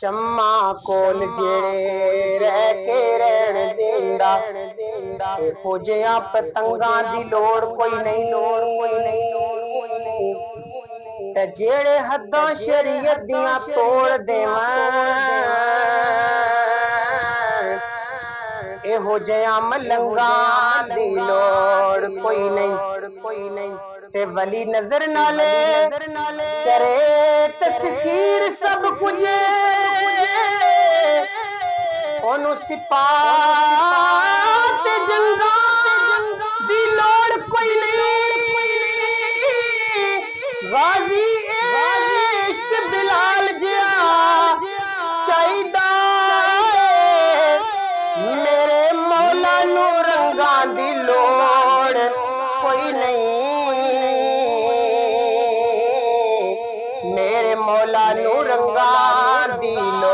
शम्मा कोल जेड़े रह के रहन देंदा हो जिया पतंगा दी लोड़ कोई नहीं ते जेड़े हद्दां शरीयत दियां तोड़ देवन एहो जिया मलंगा दी लोड़ कोई नहीं ते वली नजर नाले करे तस्खीर सब कुछ ओनू सिपात जंगा दी लोड़ कोई नहीं गाजी इश्क बिलाल जिया चाहिदा मेरे मौला नू रंगा दी लोड़ कोई नहीं मेरे मौला नू रंगा दी लोड़